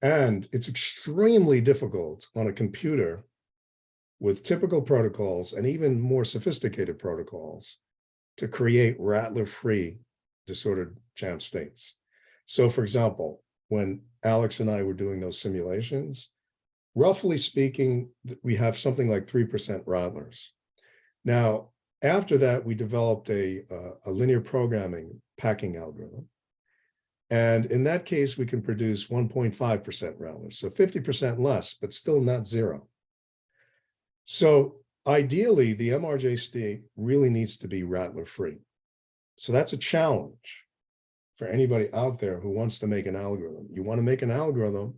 And it's extremely difficult on a computer with typical protocols and even more sophisticated protocols to create rattler-free disordered jam states. So, for example, when Alex and I were doing those simulations, roughly speaking, we have something like 3% rattlers. Now, after that, we developed a linear programming packing algorithm. And in that case, we can produce 1.5% rattlers, so 50% less, but still not 0. So ideally, the MRJ state really needs to be rattler-free. So that's a challenge for anybody out there who wants to make an algorithm. You want to make an algorithm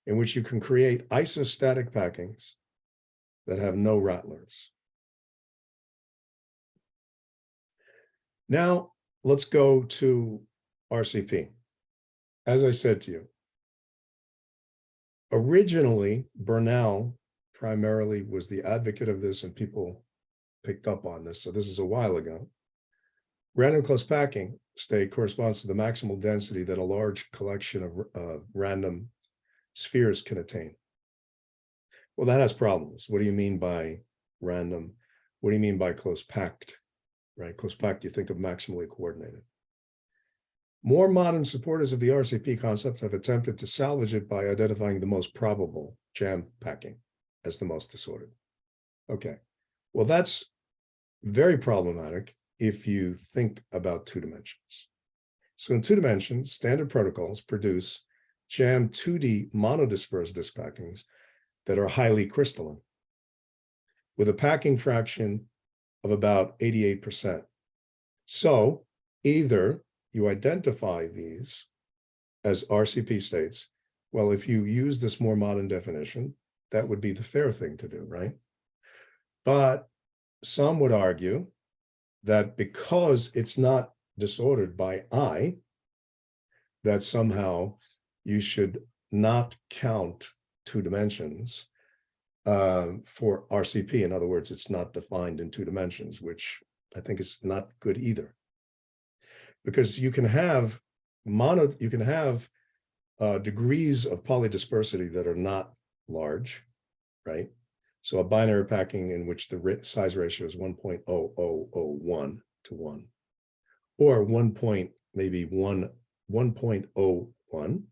in which you can create isostatic packings that have no rattlers. Now, let's go to RCP. As I said to you, originally, Bernal primarily was the advocate of this, and people picked up on this. So this is a while ago. Random close packing state corresponds to the maximal density that a large collection of random spheres can attain. Well, that has problems. What do you mean by random? What do you mean by close packed? Right? Close packed, you think of maximally coordinated. More modern supporters of the RCP concept have attempted to salvage it by identifying the most probable jam packing as the most disordered. Okay, well, that's very problematic if you think about 2 dimensions. So in 2 dimensions, standard protocols produce jam 2D monodispersed disk packings that are highly crystalline with a packing fraction of about 88%. So either you identify these as RCP states. Well, if you use this more modern definition, that would be the fair thing to do, right? But some would argue that because it's not disordered by I, that somehow you should not count 2 dimensions for RCP. In other words, it's not defined in 2 dimensions, which I think is not good either. Because you can have degrees of polydispersity that are not large, right? So a binary packing in which the size ratio is 1.0001 to 1, or 1.1 1.01,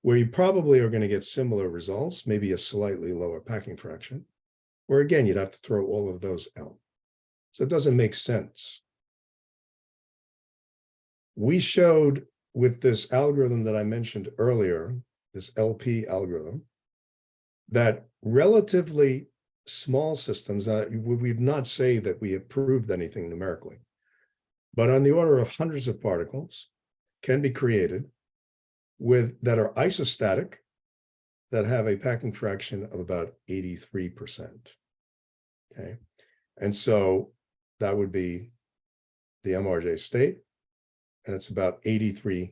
where you probably are going to get similar results, maybe a slightly lower packing fraction, where again, you'd have to throw all of those out. So it doesn't make sense. We showed with this algorithm that I mentioned earlier, this LP algorithm, that relatively small systems, we would not say that we have proved anything numerically, but on the order of hundreds of particles can be created that are isostatic, that have a packing fraction of about 83%. Okay, and so that would be the MRJ state, and it's about 83%.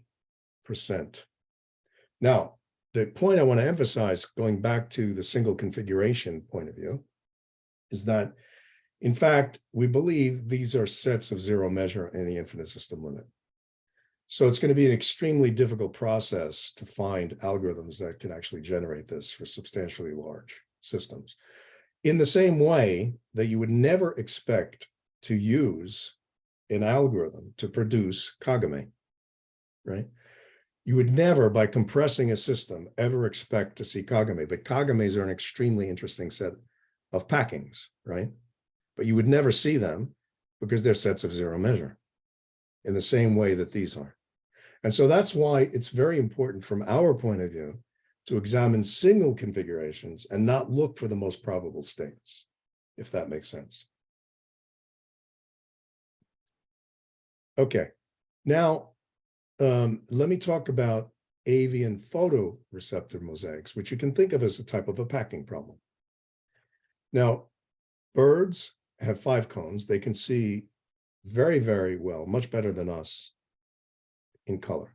Now, the point I want to emphasize, going back to the single configuration point of view, is that, in fact, we believe these are sets of zero measure in the infinite system limit. So it's going to be an extremely difficult process to find algorithms that can actually generate this for substantially large systems. In the same way that you would never expect to use an algorithm to produce Kagame, right? You would never, by compressing a system, ever expect to see Kagame, but Kagames are an extremely interesting set of packings, right? But you would never see them because they're sets of zero measure in the same way that these are. And so that's why it's very important from our point of view to examine single configurations and not look for the most probable states, if that makes sense. Okay, now let me talk about avian photoreceptor mosaics, which you can think of as a type of a packing problem. Now, birds have 5 cones. They can see very, very well, much better than us in color.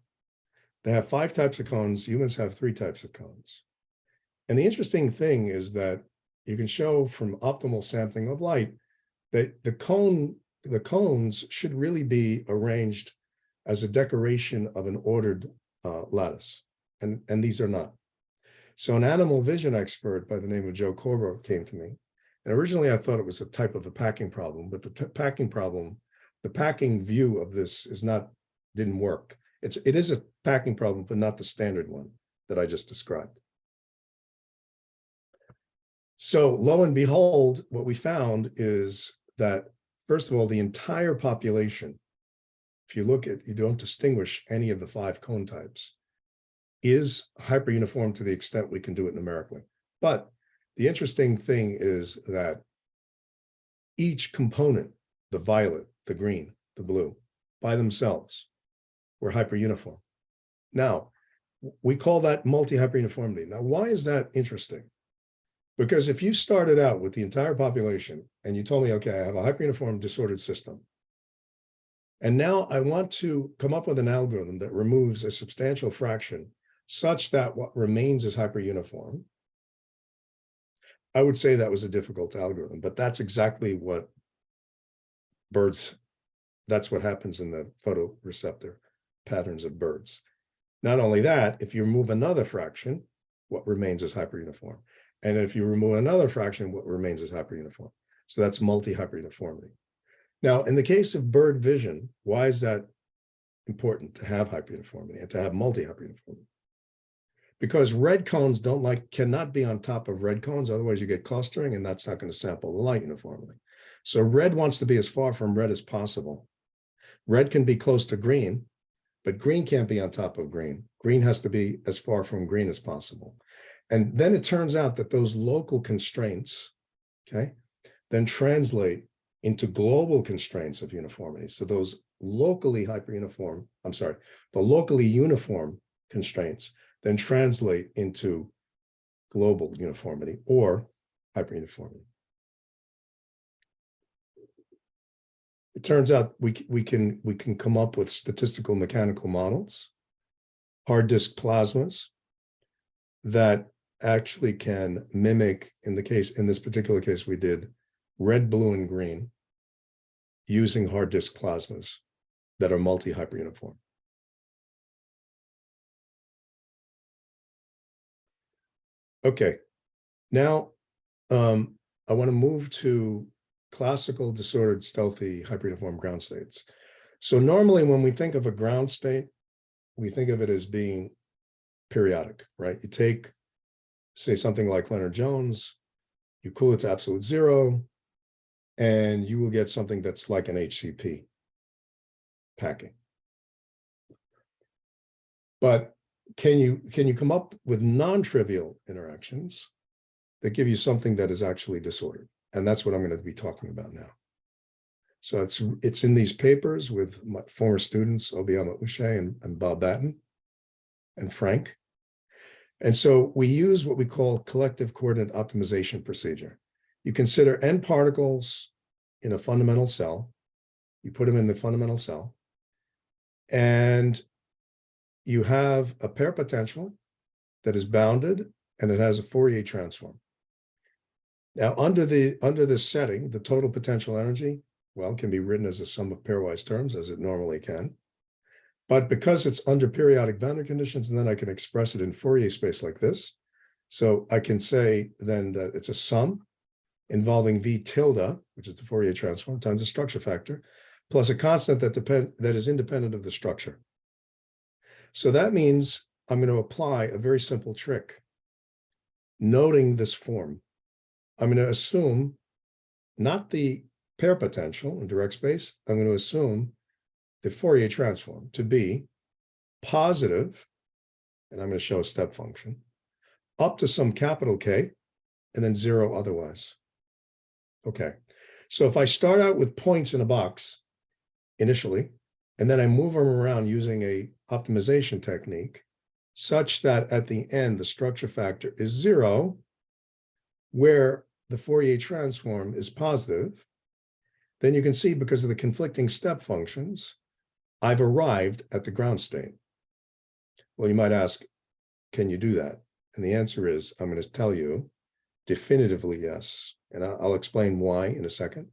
They have 5 types of cones. Humans have 3 types of cones. And the interesting thing is that you can show from optimal sampling of light that the cones should really be arranged as a decoration of an ordered lattice. And these are not. So an animal vision expert by the name of Joe Corbo came to me. And originally I thought it was a type of a packing problem, but the packing problem, the packing view of this didn't work. It is a packing problem, but not the standard one that I just described. So lo and behold, what we found is that, first of all, the entire population, if you look at, you don't distinguish any of the 5 cone types, is hyperuniform to the extent we can do it numerically. But the interesting thing is that each component, the violet, the green, the blue, by themselves, were hyperuniform. Now, we call that multi-hyperuniformity. Now, why is that interesting? Because if you started out with the entire population and you told me, okay, I have a hyperuniform disordered system, and now I want to come up with an algorithm that removes a substantial fraction such that what remains is hyperuniform, I would say that was a difficult algorithm, but that's exactly what that's what happens in the photoreceptor patterns of birds. Not only that, if you remove another fraction, what remains is hyperuniform. And if you remove another fraction, what remains is hyperuniform. So that's multi-hyperuniformity. Now, in the case of bird vision, why is that important to have hyperuniformity and to have multi-hyperuniformity? Because red cones cannot be on top of red cones, otherwise you get clustering and that's not going to sample the light uniformly. So red wants to be as far from red as possible. Red can be close to green, but green can't be on top of green. Green has to be as far from green as possible. And then it turns out that those local constraints, okay, then translate into global constraints of uniformity. So those locally hyperuniform, the locally uniform constraints then translate into global uniformity or hyperuniformity. It turns out we can come up with statistical mechanical models, hard disk plasmas, that actually can mimic, in this particular case, we did red, blue, and green using hard disk plasmas that are multi-hyperuniform. Okay, now I want to move to classical disordered stealthy hyperuniform ground states. So normally when we think of a ground state, we think of it as being periodic, right? You take, say, something like Leonard-Jones, you cool it to absolute zero, and you will get something that's like an HCP packing. But can you come up with non-trivial interactions that give you something that is actually disordered? And that's what I'm going to be talking about now. So it's in these papers with my former students, Obiama Uche and Bob Batten and Frank. And so we use what we call collective coordinate optimization procedure. You consider n particles in a fundamental cell. You put them in the fundamental cell, and you have a pair potential that is bounded, and it has a Fourier transform. Now, under this setting, the total potential energy, well, can be written as a sum of pairwise terms, as it normally can. But because it's under periodic boundary conditions, and then I can express it in Fourier space like this. So I can say then that it's a sum involving V tilde, which is the Fourier transform, times a structure factor, plus a constant that is independent of the structure. So that means I'm going to apply a very simple trick. Noting this form, I'm going to assume not the pair potential in direct space, I'm going to assume the Fourier transform to be positive, and I'm going to show a step function, up to some capital K, and then zero otherwise. Okay, so if I start out with points in a box initially, and then I move them around using a optimization technique such that at the end, the structure factor is zero, where the Fourier transform is positive, then you can see because of the conflicting step functions, I've arrived at the ground state. Well, you might ask, can you do that? And the answer is, I'm going to tell you definitively yes. And I'll explain why in a second.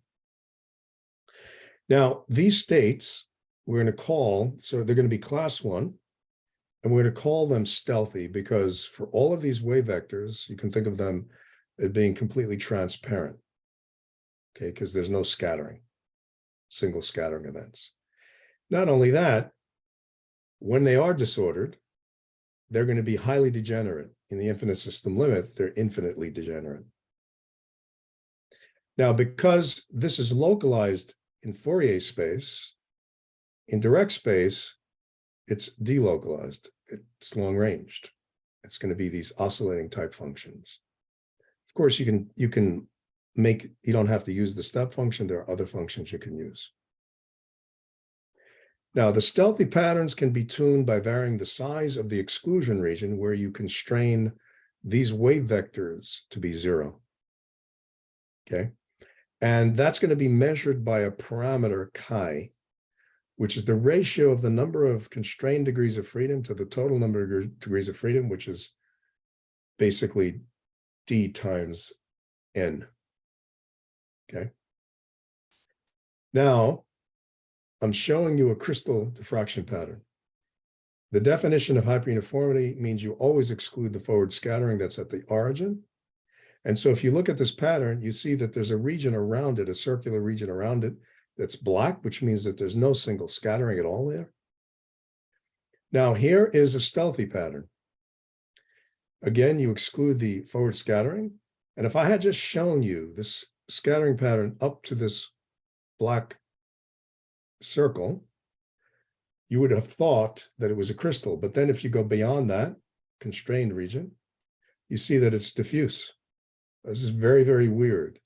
Now, these states, we're going to call, so they're going to be class one, and we're going to call them stealthy because for all of these wave vectors, you can think of them as being completely transparent, okay, because there's no scattering, single scattering events. Not only that, when they are disordered, they're going to be highly degenerate. In the infinite system limit, they're infinitely degenerate. Now, because this is localized in Fourier space, in direct space, it's delocalized, it's long-ranged. It's going to be these oscillating type functions. Of course, you can make, you don't have to use the step function, there are other functions you can use. Now, the stealthy patterns can be tuned by varying the size of the exclusion region where you constrain these wave vectors to be zero, okay? And that's going to be measured by a parameter chi, which is the ratio of the number of constrained degrees of freedom to the total number of degrees of freedom, which is basically D times N, okay? Now, I'm showing you a crystal diffraction pattern. The definition of hyperuniformity means you always exclude the forward scattering that's at the origin. And so if you look at this pattern, you see that there's a region around it, a circular region around it that's black, which means that there's no single scattering at all there. Now here is a stealthy pattern. Again, you exclude the forward scattering. And if I had just shown you this scattering pattern up to this black circle, you would have thought that it was a crystal. But then if you go beyond that constrained region, you see that it's diffuse. This is very, very weird.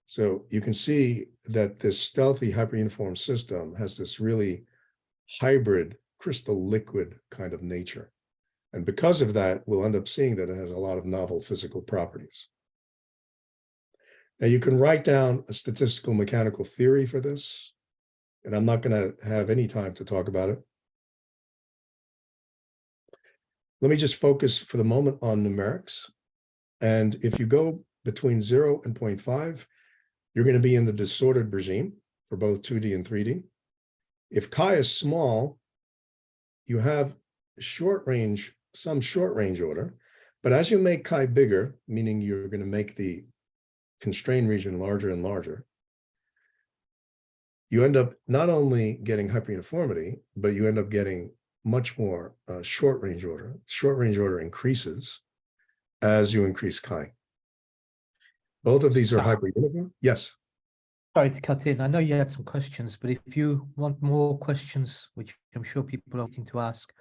So you can see that this stealthy hyperuniform system has this really hybrid crystal liquid kind of nature. And because of that, we'll end up seeing that it has a lot of novel physical properties. Now you can write down a statistical mechanical theory for this, and I'm not going to have any time to talk about it. Let me just focus for the moment on numerics. And if you go between 0 and 0.5, you're going to be in the disordered regime for both 2D and 3D. If chi is small, you have short range, some short range order. But as you make chi bigger, meaning you're going to make the constrained region larger and larger, you end up not only getting hyperuniformity, but you end up getting much more short range order. Short range order increases as you increase chi. Both of these are hyperuniform. Yes. Sorry to cut in. I know you had some questions, but if you want more questions, which I'm sure people are waiting to ask,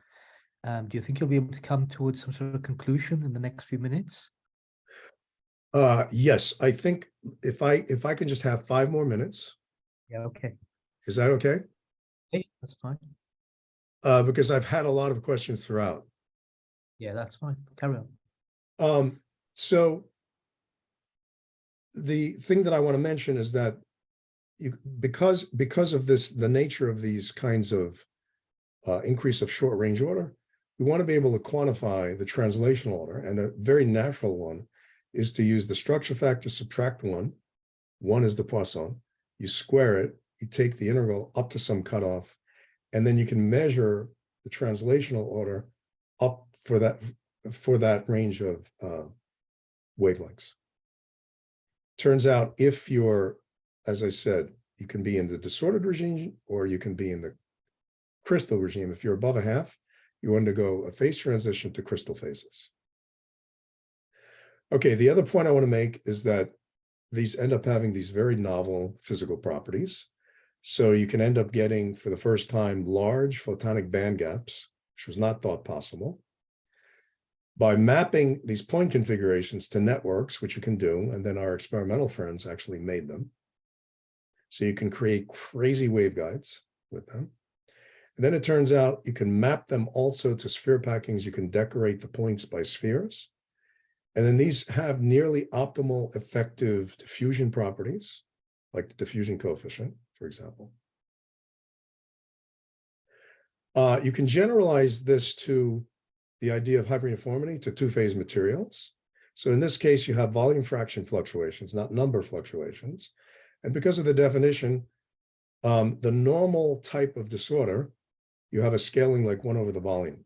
do you think you'll be able to come towards some sort of conclusion in the next few minutes? Yes, I think if I can just have 5 more minutes. Yeah, okay. Is that okay? Hey, that's fine. Because I've had a lot of questions throughout. Yeah, that's fine. Carry on. So the thing that I want to mention is that because of this, the nature of these kinds of increase of short range order, we want to be able to quantify the translational order, and a very natural one is to use the structure factor, subtract 1. 1 is the Poisson. You square it, you take the integral up to some cutoff, and then you can measure the translational order up for that range of wavelengths. Turns out if you're, as I said, you can be in the disordered regime or you can be in the crystal regime. If you're above a half, you undergo a phase transition to crystal phases. Okay, the other point I want to make is that these end up having these very novel physical properties. So you can end up getting, for the first time, large photonic band gaps, which was not thought possible. By mapping these point configurations to networks, which you can do, and then our experimental friends actually made them. So you can create crazy waveguides with them. And then it turns out you can map them also to sphere packings. You can decorate the points by spheres. And then these have nearly optimal effective diffusion properties, like the diffusion coefficient, for example. You can generalize this to the idea of hyperuniformity to two-phase materials. So in this case, you have volume fraction fluctuations, not number fluctuations. And because of the definition, the normal type of disorder, you have a scaling like 1 over the volume.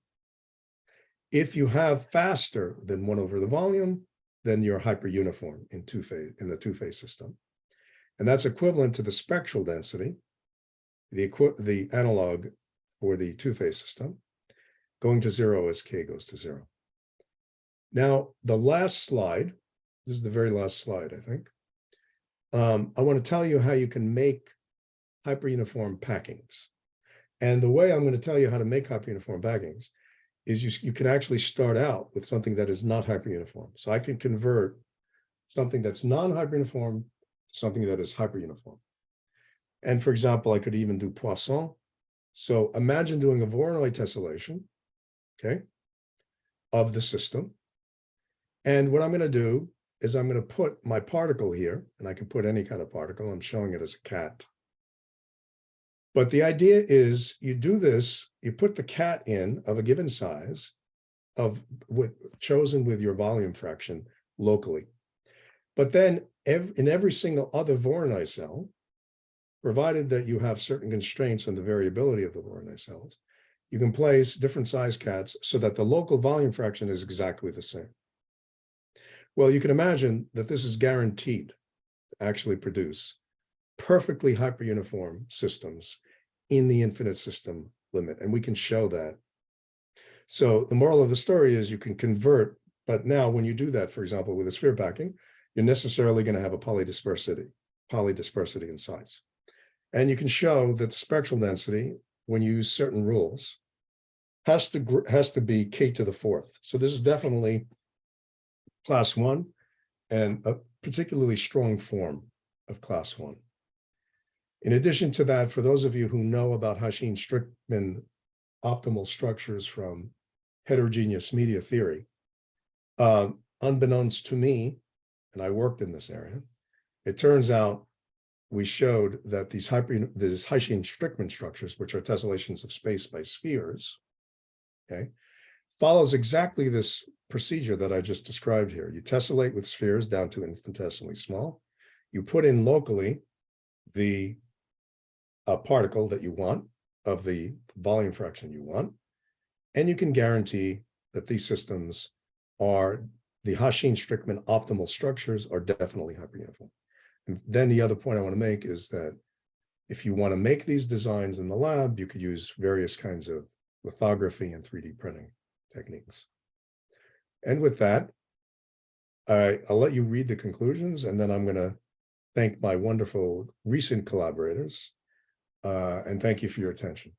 If you have faster than 1 over the volume, then you're hyperuniform in the two-phase system. And that's equivalent to the spectral density, the analog for the two-phase system, going to 0 as k goes to 0. Now, the last slide, this is the very last slide, I think. I want to tell you how you can make hyperuniform packings. And the way I'm going to tell you how to make hyperuniform packings is you can actually start out with something that is not hyperuniform. So I can convert something that's non-hyperuniform to something that is hyperuniform. And for example, I could even do Poisson. So imagine doing a Voronoi tessellation, okay, of the system. And what I'm going to do is I'm going to put my particle here, and I can put any kind of particle. I'm showing it as a cat. But the idea is you do this, you put the cat in of a given size chosen with your volume fraction locally. But then in every single other Voronoi cell, provided that you have certain constraints on the variability of the Voronoi cells, you can place different size cats so that the local volume fraction is exactly the same. Well, you can imagine that this is guaranteed to actually produce perfectly hyperuniform systems in the infinite system limit, and we can show that. So the moral of the story is you can convert, but now when you do that, for example, with a sphere packing, you're necessarily going to have a polydispersity in size. And you can show that the spectral density, when you use certain rules, has to be k to the 4th. So this is definitely class 1 and a particularly strong form of class 1. In addition to that, for those of you who know about Hashine-Strickman optimal structures from heterogeneous media theory, unbeknownst to me, and I worked in this area, it turns out we showed that these Hashine-Strickman structures, which are tessellations of space by spheres, okay, follows exactly this procedure that I just described here. You tessellate with spheres down to infinitesimally small. You put in locally the particle that you want of the volume fraction you want, and you can guarantee that these systems are the Hashine-Strickman optimal structures are definitely hyperuniform. And then the other point I want to make is that if you want to make these designs in the lab, you could use various kinds of lithography and 3D printing techniques. And with that, I'll let you read the conclusions, and then I'm going to thank my wonderful recent collaborators, and thank you for your attention.